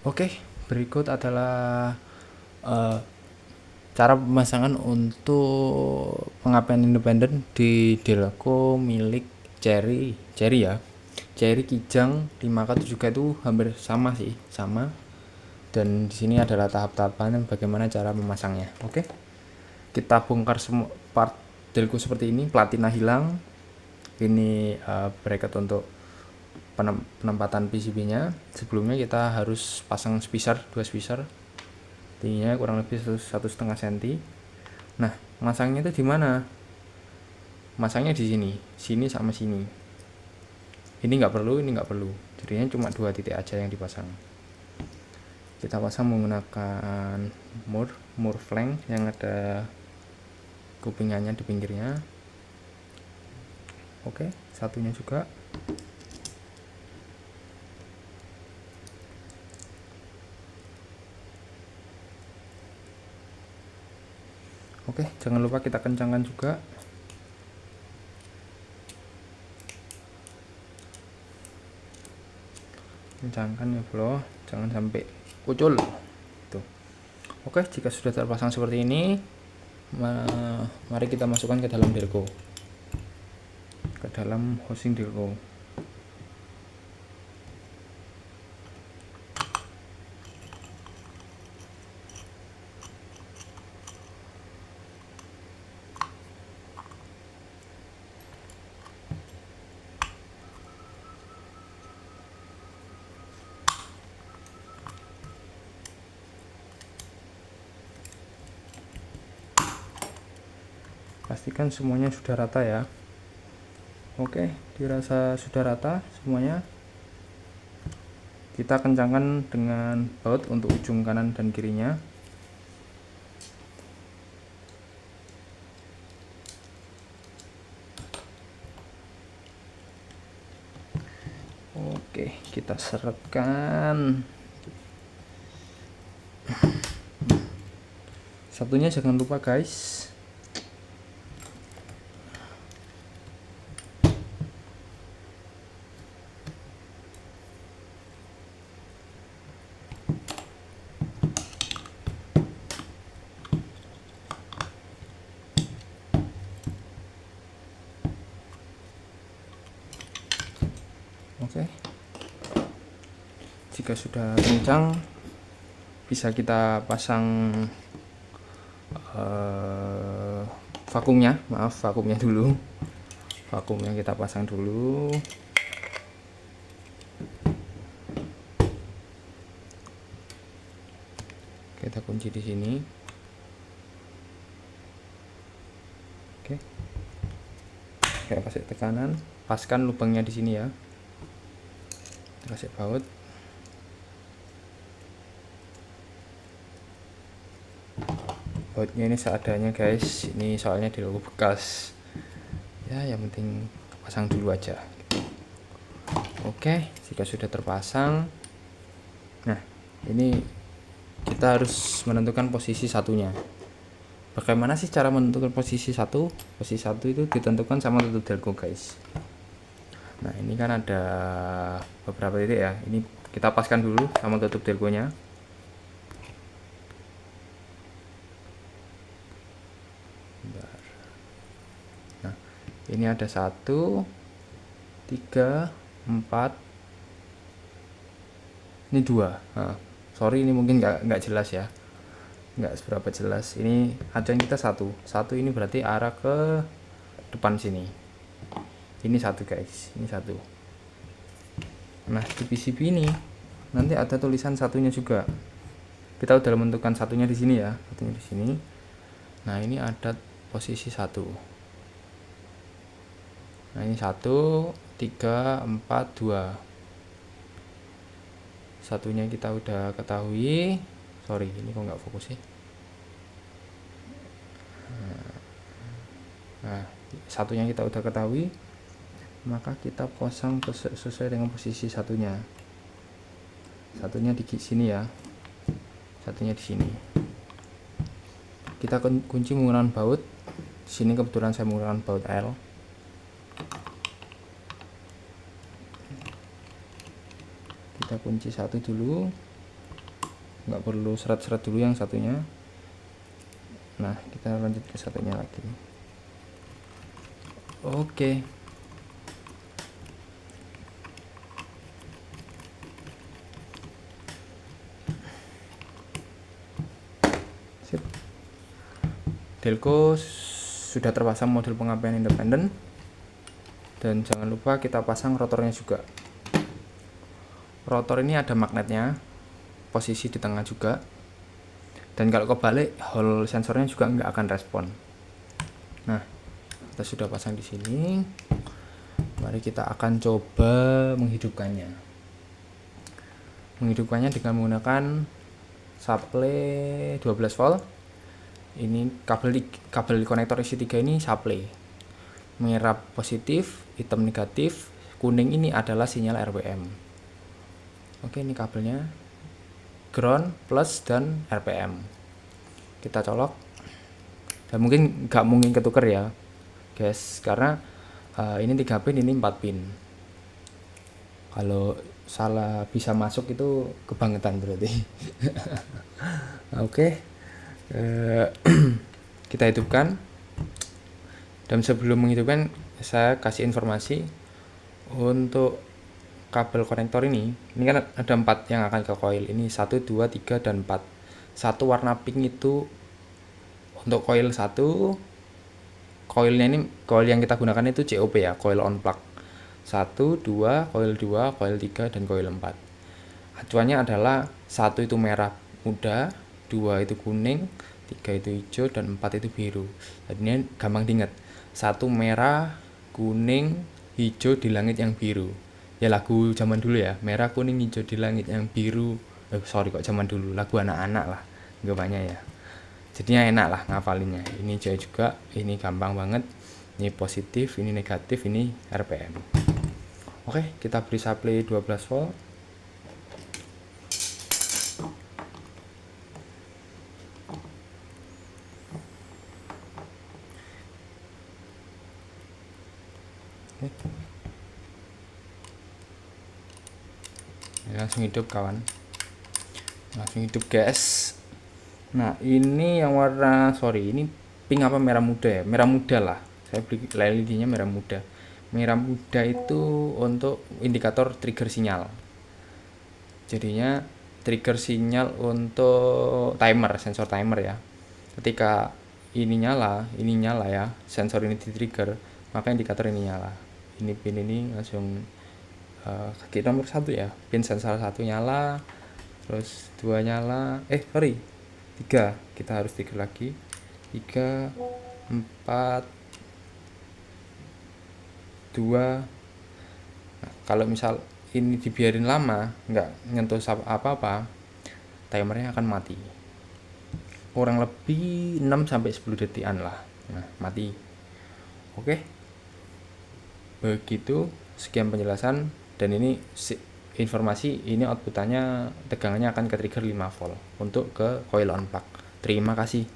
Oke, berikut adalah eh, cara pemasangan untuk pengapian independen di Delco milik Cherry ya. Cherry Kijang 5K 7K itu hampir sama sih, sama. Dan di sini adalah tahap-tahapan bagaimana cara memasangnya. Oke. Kita bongkar semua part Delco seperti ini, platina hilang. Ini bracket untuk penempatan PCB-nya. Sebelumnya kita harus pasang spacer, 2 spacer. Tingginya kurang lebih 1,5 cm. Nah, masangnya itu di mana? Masangnya di sini sama sini. Ini nggak perlu, ini nggak perlu. Jadinya cuma 2 titik aja yang dipasang. Kita pasang menggunakan mur flank yang ada kupingannya di pinggirnya. Oke, satunya juga. Oke, jangan lupa kita kencangkan juga. Kencangkan ya bro, jangan sampai kucul. Tuh. Oke, jika sudah terpasang seperti ini, mari kita masukkan ke dalam Delco, ke dalam housing Delco. Pastikan semuanya sudah rata ya. Oke, dirasa sudah rata semuanya. Kita kencangkan dengan baut untuk ujung kanan dan kirinya. Oke, kita seretkan. Satunya jangan lupa guys. Oke, jika sudah kencang bisa kita pasang vakumnya. Maaf, vakumnya dulu. Vakumnya kita pasang dulu. Kita kunci di sini. Oke, kita kasih tekanan, paskan lubangnya di sini ya. Kita kasih baut. Bautnya ini seadanya guys, ini soalnya di logo bekas ya, yang penting pasang dulu aja. Oke, jika sudah terpasang, nah ini kita harus menentukan posisi satunya. Bagaimana sih cara menentukan posisi satu? Posisi satu itu ditentukan sama tutup Delco guys. Nah ini kan ada beberapa titik ya, ini kita paskan dulu sama tutup Delco nya. Nah ini ada 1, 3, 4, ini 2. Nah, sorry ini mungkin nggak jelas ya, nggak seberapa jelas. Ini acuan kita 1 ini berarti arah ke depan sini. Ini 1 guys, ini 1. Nah di PCB ini nanti ada tulisan satunya juga. Kita udah menentukan satunya di sini ya, satunya di sini. Nah ini ada posisi 1. Nah ini 1, 3, 4, 2. Satunya kita udah ketahui. Sorry ini kok nggak fokus sih. Nah satunya kita udah ketahui, maka kita pasang sesuai dengan posisi satunya. Satunya di sini ya, satunya di sini. Kita kunci menggunakan baut. Di sini kebetulan saya menggunakan baut L. Kita kunci 1 dulu. nggak perlu seret-seret dulu yang satunya. Nah, kita lanjut ke satunya lagi. Oke. Sip. Delco sudah terpasang modul pengapian independen, dan jangan lupa kita pasang rotornya juga. Rotor ini ada magnetnya, posisi di tengah juga, dan kalau kebalik hall sensornya juga nggak akan respon. Nah, kita sudah pasang di sini. Mari kita akan coba menghidupkannya. Menghidupkannya dengan menggunakan supply 12 volt. Ini kabel konektor isi 3 ini supply. Merah positif, hitam negatif, kuning ini adalah sinyal RPM. Oke, ini kabelnya ground, plus, dan RPM. Kita colok. Dan mungkin nggak mungkin ketuker ya guys, karena ini 3 pin, ini 4 pin. Kalau salah bisa masuk itu kebangetan berarti. Oke. Kita hidupkan. Dan sebelum menghidupkan, saya kasih informasi untuk kabel konektor ini kan ada 4 yang akan ke coil. Ini 1, 2, 3, dan 4. Satu warna pink itu untuk coil 1. Coilnya ini, coil yang kita gunakan itu COP ya, coil on plug. 1, 2, coil 2, coil 3, dan coil 4. Acuannya adalah 1 itu merah muda, 2 itu kuning, 3 itu hijau, dan 4 itu biru. Jadi ini gampang diingat. 1 merah, kuning, hijau di langit yang biru. Ya lagu zaman dulu ya, merah, kuning, hijau di langit yang biru. Sorry kok zaman dulu, lagu anak-anak lah, nggak banyak ya. Jadinya enak lah ngapalinnya. Ini hijau juga, ini gampang banget. Ini positif, ini negatif, ini RPM. Oke, kita beri supply 12 volt. Ini langsung hidup kawan, langsung hidup guys. Nah ini yang warna, sorry, ini pink apa merah muda ya, merah muda lah, saya beli LED-nya merah muda. Merah muda itu untuk indikator trigger sinyal, jadinya trigger sinyal untuk timer, sensor timer ya. Ketika ini nyala ya, sensor ini di trigger, maka indikator ini nyala. Ini pin ini langsung kaki nomor 1 ya, pin sensor 1 nyala, terus 2 nyala, 3, kita harus trigger lagi, 3, 4, 2. Nah, kalau misal ini dibiarin lama nggak nyentuh apa-apa, timernya akan mati, kurang lebih 6-10 detikan lah. Nah, mati. Oke, begitu, sekian penjelasan. Dan ini informasi, ini outputannya tegangannya akan ke trigger 5 volt untuk ke coil on plug. Terima kasih.